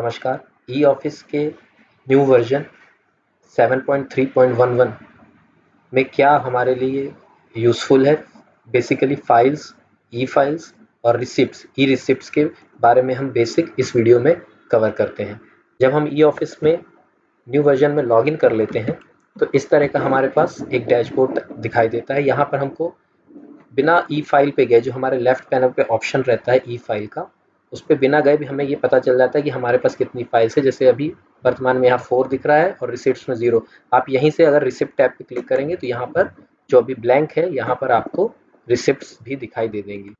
नमस्कार। E office के new version 7.3.11 में क्या हमारे लिए यूज़फुल है। बेसिकली फाइल्स, ई फाइल्स और रिसिप्ट्स, ई रिसिप्ट्स के बारे में हम बेसिक इस वीडियो में कवर करते हैं। जब हम ई ऑफिस में न्यू वर्जन में लॉगिन कर लेते हैं तो इस तरह का हमारे पास एक डैशबोर्ड दिखाई देता है। यहाँ पर हमको बिना ई फाइल पे गए, जो हमारे लेफ्ट पैनल पे ऑप्शन रहता है ई फाइल का, उस पर बिना गए भी हमें ये पता चल जाता है कि हमारे पास कितनी फाइल्स है। जैसे अभी वर्तमान में यहाँ 4 दिख रहा है और रिसिप्ट्स में 0। आप यहीं से अगर रिसिप्ट टैब पे क्लिक करेंगे तो यहाँ पर जो अभी ब्लैंक है, यहाँ पर आपको रिसिप्ट्स भी दिखाई दे देंगी।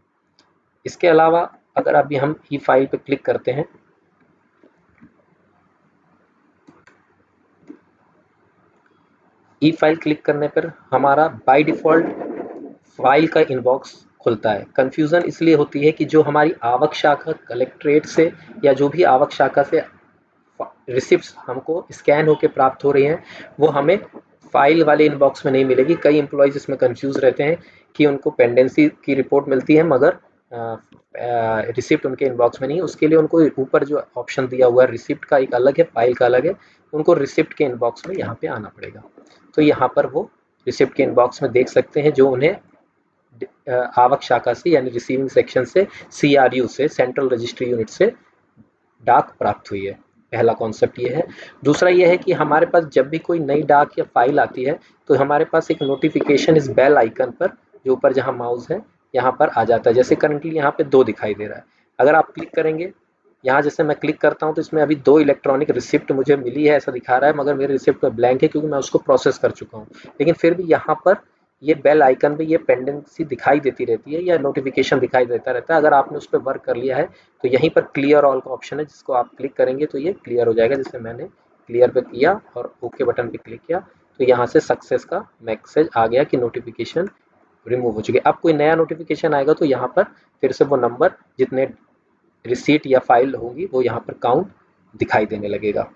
इसके अलावा अगर अभी हम ई फाइल पे क्लिक करते हैं, ई फाइल क्लिक करने पर हमारा बाय डिफ़ॉल्ट फाइल का इनबॉक्स खुलता है। कन्फ्यूज़न इसलिए होती है कि जो हमारी आवक शाखा कलेक्ट्रेट से या जो भी आवक शाखा से रिसिप्ट्स हमको स्कैन होकर प्राप्त हो रही हैं, वो हमें फाइल वाले इनबॉक्स में नहीं मिलेगी। कई एम्प्लॉयज़ इसमें कंफ्यूज रहते हैं कि उनको पेंडेंसी की रिपोर्ट मिलती है मगर रिसिप्ट उनके इनबॉक्स में नहीं। उसके लिए उनको ऊपर जो ऑप्शन दिया हुआ है रिसिप्ट का एक अलग है, फाइल का अलग है, उनको रिसिप्ट के इनबॉक्स में यहाँ पे आना पड़ेगा। तो यहाँ पर वो रिसिप्ट के इनबॉक्स में देख सकते हैं जो उन्हें आवक शाखा से यानी रिसीविंग सेक्शन से, CRU से, सेंट्रल रजिस्ट्री यूनिट से डाक प्राप्त हुई है। पहला कॉन्सेप्ट ये है। दूसरा ये है कि हमारे पास जब भी कोई नई डाक या फाइल आती है तो हमारे पास एक नोटिफिकेशन इस बेल आइकन पर, जो ऊपर जहाँ माउस है यहाँ पर आ जाता है। जैसे करंटली यहाँ पे 2 दिखाई दे रहा है। अगर आप क्लिक करेंगे, यहाँ जैसे मैं क्लिक करता हूँ तो इसमें अभी 2 इलेक्ट्रॉनिक रिसिप्ट मुझे मिली है ऐसा दिखा रहा है, मगर मेरे रिसिप्ट पर ब्लैंक है क्योंकि मैं उसको प्रोसेस कर चुका हूँ। लेकिन फिर भी यहाँ पर ये बेल आइकन पे ये पेंडेंसी दिखाई देती रहती है या नोटिफिकेशन दिखाई देता रहता है। अगर आपने उस पर वर्क कर लिया है तो यहीं पर क्लियर ऑल का ऑप्शन है, जिसको आप क्लिक करेंगे तो ये क्लियर हो जाएगा। जैसे मैंने क्लियर पे किया और ओके बटन पे क्लिक किया तो यहाँ से सक्सेस का मैसेज आ गया कि नोटिफिकेशन रिमूव हो चुकी है। अब कोई नया नोटिफिकेशन आएगा तो यहाँ पर फिर से वो नंबर, जितने रिसीट या फाइल होगी, वो यहाँ पर काउंट दिखाई देने लगेगा।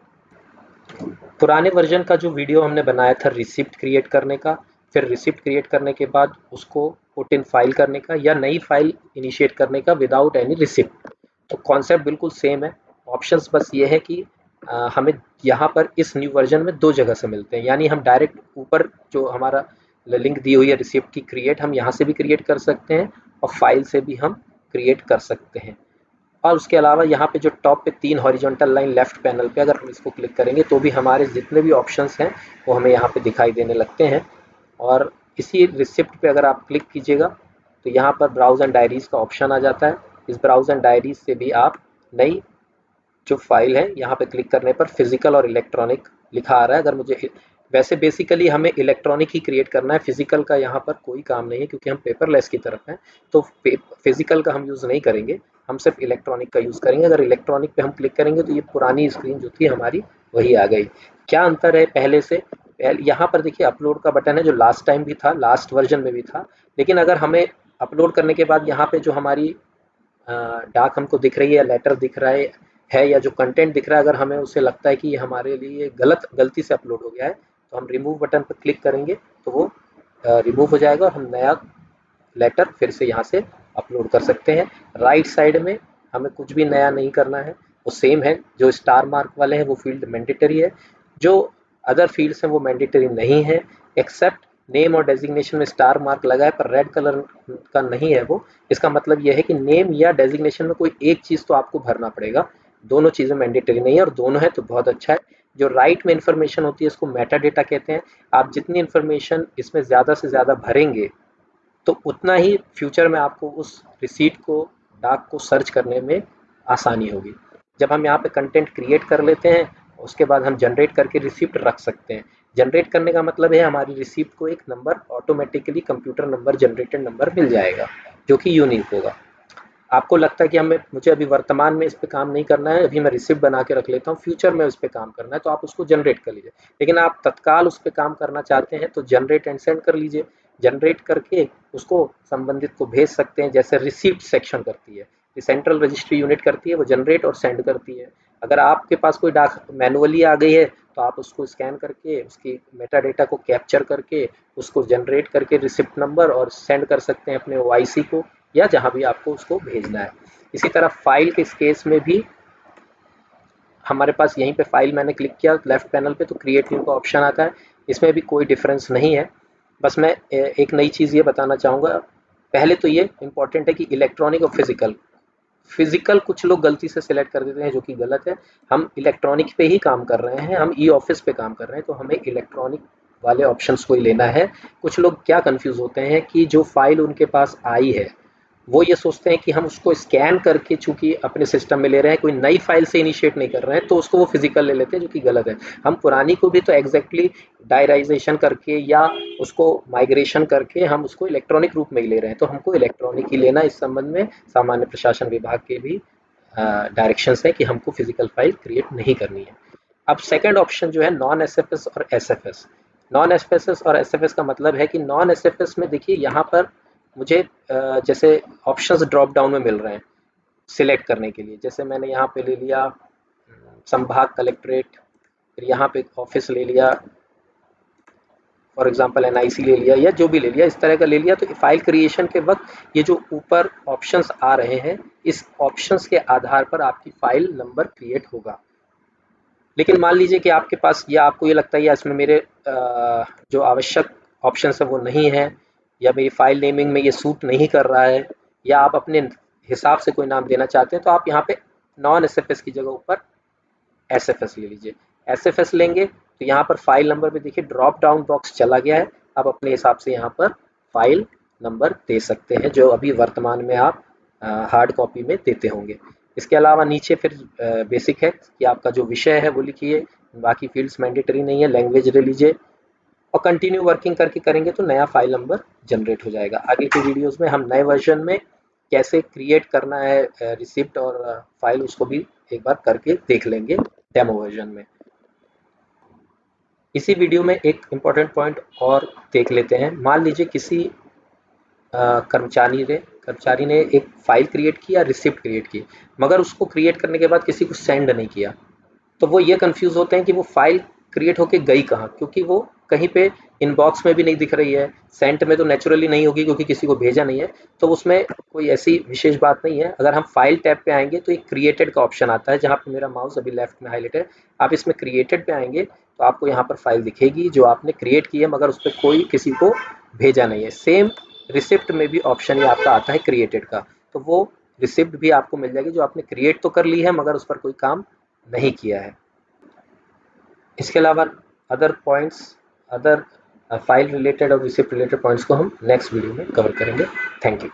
पुराने वर्जन का जो वीडियो हमने बनाया था रिसिप्ट क्रिएट करने का, फिर रिसिप्ट क्रिएट करने के बाद उसको पुट इन फाइल करने का या नई फाइल इनिशिएट करने का विदाउट एनी रिसिप्ट, तो कॉन्सेप्ट बिल्कुल सेम है। ऑप्शंस बस ये है कि हमें यहाँ पर इस न्यू वर्जन में 2 जगह से मिलते हैं। यानी हम डायरेक्ट ऊपर जो हमारा लिंक दी हुई है रिसिप्ट की क्रिएट, हम यहाँ से भी क्रिएट कर सकते हैं और फाइल से भी हम क्रिएट कर सकते हैं। और उसके अलावा यहाँ पे जो टॉप पे 3 हॉरिजॉन्टल लाइन लेफ्ट पैनल पे, अगर हम इसको क्लिक करेंगे तो भी हमारे जितने भी ऑप्शंस हैं वो हमें यहाँ पे दिखाई देने लगते हैं। और इसी रिसिप्ट पे अगर आप क्लिक कीजिएगा तो यहाँ पर ब्राउज एंड डायरीज का ऑप्शन आ जाता है। इस ब्राउज एंड डायरीज से भी आप नई जो फाइल है, यहाँ पे क्लिक करने पर फिजिकल और इलेक्ट्रॉनिक लिखा आ रहा है। अगर मुझे, वैसे बेसिकली हमें इलेक्ट्रॉनिक ही क्रिएट करना है, फिजिकल का यहाँ पर कोई काम नहीं है क्योंकि हम पेपरलेस की तरफ हैं। तो फिजिकल का हम यूज़ नहीं करेंगे, हम सिर्फ इलेक्ट्रॉनिक का यूज़ करेंगे। अगर इलेक्ट्रॉनिक पे हम क्लिक करेंगे तो ये पुरानी स्क्रीन जो थी हमारी वही आ गई। क्या अंतर है पहले से? यहाँ पर देखिए अपलोड का बटन है जो लास्ट टाइम भी था, लास्ट वर्जन में भी था। लेकिन अगर हमें अपलोड करने के बाद यहाँ पे जो हमारी डाक हमको दिख रही है, लेटर दिख रहा है या जो कंटेंट दिख रहा है, अगर हमें उसे लगता है कि ये हमारे लिए गलती से अपलोड हो गया है तो हम रिमूव बटन पर क्लिक करेंगे तो वो रिमूव हो जाएगा और हम नया लेटर फिर से यहाँ से अपलोड कर सकते हैं। राइट साइड में हमें कुछ भी नया नहीं करना है, वो सेम है। जो स्टार मार्क वाले हैं वो फील्ड मैंडेटरी है, जो अदर फील्ड्स हैं वो मैंडेटरी नहीं है। एक्सेप्ट नेम और डेजिग्नेशन में स्टार मार्क लगा है पर रेड कलर का नहीं है वो। इसका मतलब यह है कि नेम या डेजिग्नेशन में कोई एक चीज़ तो आपको भरना पड़ेगा, दोनों चीज़ें मैंडेटरी नहीं है। और दोनों है तो बहुत अच्छा है। जो राइट में इंफॉर्मेशन होती है इसको मेटा डेटा कहते हैं। आप जितनी इंफॉर्मेशन इसमें ज़्यादा से ज़्यादा भरेंगे तो उतना ही फ्यूचर में आपको उस रिसीट को, डाक को सर्च करने में आसानी होगी। जब हम यहाँ पे कंटेंट क्रिएट कर लेते हैं उसके बाद हम जनरेट करके रिसिप्ट रख सकते हैं। जनरेट करने का मतलब है हमारी रिसिप्ट को एक number automatically computer number, generated number मिल जाएगा जो कि यूनिक होगा। आपको लगता है कि मुझे अभी वर्तमान में इस पे काम नहीं करना है, अभी मैं रिसिप्ट बना के रख लेता हूँ, फ्यूचर में उस पे काम करना है, तो आप उसको जनरेट कर लीजिए। लेकिन आप तत्काल उस पे काम करना चाहते हैं तो जनरेट एंड सेंड कर लीजिए। जनरेट करके उसको संबंधित को भेज सकते हैं, जैसे रिसिप्ट सेक्शन करती है, सेंट्रल रजिस्ट्री यूनिट करती है, वो जनरेट और सेंड करती है। अगर आपके पास कोई डाक मैनुअली आ गई है तो आप उसको स्कैन करके उसकी मेटा डेटा को कैप्चर करके उसको जनरेट करके रिसिप्ट नंबर और सेंड कर सकते हैं अपने OIC को या जहां भी आपको उसको भेजना है। इसी तरह फाइल के इस केस में भी हमारे पास यहीं पे फाइल मैंने क्लिक किया लेफ्ट पैनल पे तो क्रिएट न्यू का ऑप्शन आता है, इसमें भी कोई डिफरेंस नहीं है। बस मैं एक नई चीज़ ये बताना चाहूँगा, पहले तो ये इम्पॉर्टेंट है कि इलेक्ट्रॉनिक और फिजिकल, फिजिकल कुछ लोग गलती से सिलेक्ट कर देते हैं जो कि गलत है। हम इलेक्ट्रॉनिक पे ही काम कर रहे हैं, हम ई ऑफिस पे काम कर रहे हैं, तो हमें इलेक्ट्रॉनिक वाले ऑप्शंस को ही लेना है। कुछ लोग क्या कंफ्यूज होते हैं कि जो फाइल उनके पास आई है वो ये सोचते हैं कि हम उसको स्कैन करके चूंकि अपने सिस्टम में ले रहे हैं, कोई नई फाइल से इनिशिएट नहीं कर रहे हैं, तो उसको वो फिजिकल ले लेते हैं, जो कि गलत है। हम पुरानी को भी तो एग्जैक्टली डायराइजेशन करके या उसको माइग्रेशन करके हम उसको इलेक्ट्रॉनिक रूप में ही ले रहे हैं, तो हमको इलेक्ट्रॉनिक ही लेना। इस संबंध में सामान्य प्रशासन विभाग के भी डायरेक्शंस है कि हमको फिजिकल फाइल क्रिएट नहीं करनी है। अब सेकंड ऑप्शन जो है नॉन एसएफएस और एसएफएस। नॉन एसएफएस और एसएफएस का मतलब है कि नॉन एसएफएस में देखिए यहाँ पर मुझे जैसे ऑप्शंस ड्रॉप डाउन में मिल रहे हैं सिलेक्ट करने के लिए। जैसे मैंने यहाँ पे ले लिया संभाग कलेक्ट्रेट, फिर यहाँ पे ऑफिस ले लिया, फॉर एग्जांपल एनआईसी ले लिया या जो भी ले लिया, इस तरह का ले लिया। तो फाइल क्रिएशन के वक्त ये जो ऊपर ऑप्शंस आ रहे हैं, इस ऑप्शंस के आधार पर आपकी फाइल नंबर क्रिएट होगा। लेकिन मान लीजिए कि आपके पास या आपको ये लगता है या इसमें मेरे जो आवश्यक ऑप्शंस है वो नहीं है, या मेरी फाइल नेमिंग में ये सूट नहीं कर रहा है, या आप अपने हिसाब से कोई नाम देना चाहते हैं, तो आप यहाँ पे नॉन एसएफएस की जगह ऊपर एसएफएस ले लीजिए। एसएफएस लेंगे तो यहाँ पर फाइल नंबर में देखिए ड्रॉप डाउन बॉक्स चला गया है। आप अपने हिसाब से यहाँ पर फाइल नंबर दे सकते हैं जो अभी वर्तमान में आप हार्ड कॉपी में देते होंगे। इसके अलावा नीचे फिर बेसिक है कि आपका जो विषय है वो लिखिए, बाकी फील्ड्स मैंडेटरी नहीं है, लैंग्वेज ले लीजिए और कंटिन्यू वर्किंग करके करेंगे तो नया फाइल नंबर जनरेट हो जाएगा। आगे के वीडियोस में हम नए वर्जन में कैसे क्रिएट करना है रिसिप्ट और फाइल, उसको भी एक बार करके देख लेंगे डेमो वर्जन में। इसी वीडियो में एक इम्पॉर्टेंट पॉइंट और देख लेते हैं। मान लीजिए किसी कर्मचारी ने एक फाइल क्रिएट की या रिसिप्ट क्रिएट की, मगर उसको क्रिएट करने के बाद किसी को सेंड नहीं किया, तो वो ये कंफ्यूज होते हैं कि वो फाइल क्रिएट होके गई कहाँ, क्योंकि वो कहीं पे इनबॉक्स में भी नहीं दिख रही है, सेंट में तो नेचुरली नहीं होगी क्योंकि किसी को भेजा नहीं है, तो उसमें कोई ऐसी विशेष बात नहीं है। अगर हम फाइल टैब पे आएंगे तो एक क्रिएटेड का ऑप्शन आता है, जहाँ पे मेरा माउस अभी लेफ्ट में हाईलाइट है। आप इसमें क्रिएटेड पे आएंगे तो आपको यहाँ पर फाइल दिखेगी जो आपने क्रिएट की है, मगर उस पर कोई किसी को भेजा नहीं है। सेम रिसिप्ट में भी ऑप्शन ये आपका आता है क्रिएटेड का, तो वो रिसिप्ट भी आपको मिल जाएगी जो आपने क्रिएट तो कर ली है मगर उस पर कोई काम नहीं किया है। इसके अलावा other points, other file related और रिसिप्ट रिलेटेड पॉइंट्स को हम नेक्स्ट वीडियो में कवर करेंगे। Thank you.